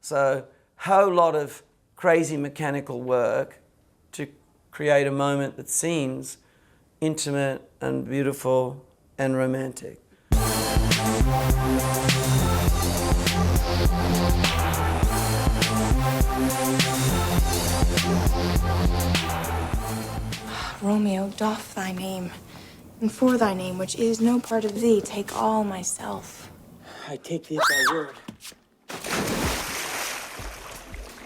So, whole lot of crazy mechanical work to create a moment that seems intimate and beautiful and romantic. Romeo, doff thy name, and for thy name, which is no part of thee, take all myself. I take thee at thy word.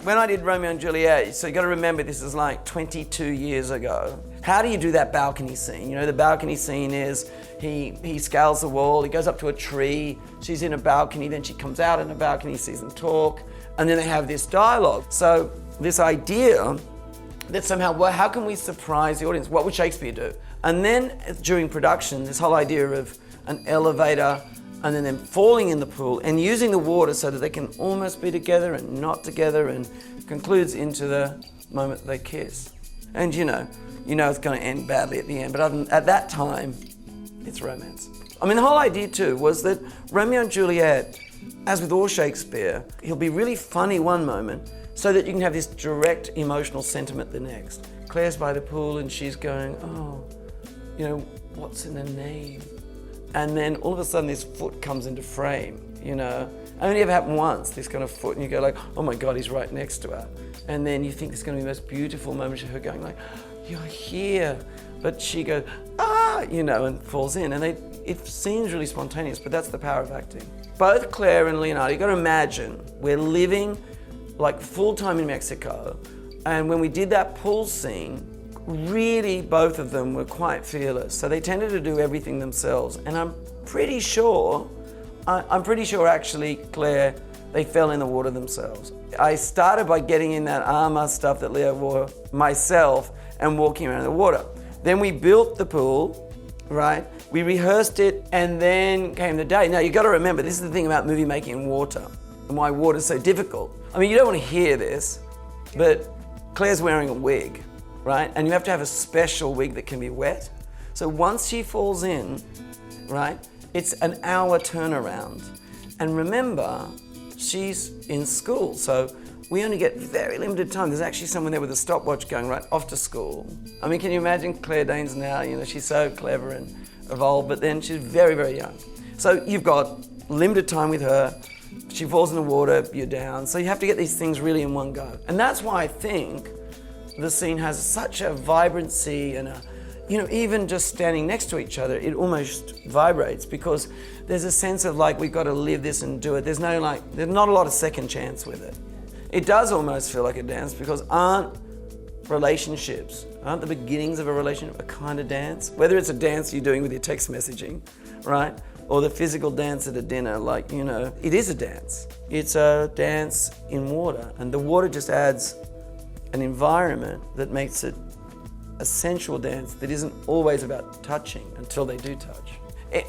When I did Romeo and Juliet, so you got to remember this is like 22 years ago. How do you do that balcony scene? You know, the balcony scene is he scales the wall, he goes up to a tree, she's in a balcony, then she comes out in a balcony, sees them talk, and then they have this dialogue. So this idea that somehow, well, how can we surprise the audience? What would Shakespeare do? And then during production, this whole idea of an elevator and then them falling in the pool and using the water so that they can almost be together and not together, and concludes into the moment they kiss. And you know it's going to end badly at the end, but at that time, it's romance. I mean, the whole idea too was that Romeo and Juliet, as with all Shakespeare, he'll be really funny one moment so that you can have this direct emotional sentiment the next. Claire's by the pool and she's going, oh, you know, what's in a name? And then all of a sudden this foot comes into frame, you know. Only ever happened once, this kind of foot, and you go like, oh my God, he's right next to her. And then you think it's gonna be the most beautiful moment of her going like, you're here. But she goes, ah, you know, and falls in. And it seems really spontaneous, but that's the power of acting. Both Claire and Leonardo, you gotta imagine, we're living like full-time in Mexico, and when we did that pool scene, really both of them were quite fearless. So they tended to do everything themselves. And I'm pretty sure actually, Claire, they fell in the water themselves. I started by getting in that armor stuff that Leo wore myself and walking around in the water. Then we built the pool, right? We rehearsed it, and then came the day. Now you gotta remember, this is the thing about movie making in water and why water's so difficult. I mean, you don't wanna hear this, but Claire's wearing a wig, right? And you have to have a special wig that can be wet. So once she falls in, right, it's an hour turnaround. And remember, she's in school, so we only get very limited time. There's actually someone there with a stopwatch going right off to school. I mean, can you imagine Claire Danes now? You know, she's so clever and evolved, but then she's very, very young. So you've got limited time with her. She falls in the water, you're down. So you have to get these things really in one go. And that's why I think the scene has such a vibrancy and a, you know, even just standing next to each other, it almost vibrates, because there's a sense of like, we've got to live this and do it. There's not a lot of second chance with it. It does almost feel like a dance, because aren't the beginnings of a relationship a kind of dance? Whether it's a dance you're doing with your text messaging, right? Or the physical dance at a dinner, like, you know, it is a dance. It's a dance in water, and the water just adds an environment that makes it a sensual dance that isn't always about touching until they do touch.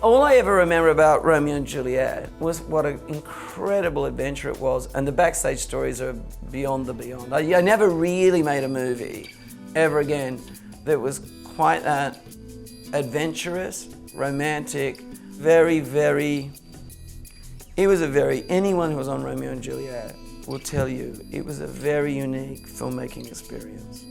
All I ever remember about Romeo and Juliet was what an incredible adventure it was, and the backstage stories are beyond the beyond. I never really made a movie ever again that was quite that adventurous, romantic, anyone who was on Romeo and Juliet will tell you it was a very unique filmmaking experience.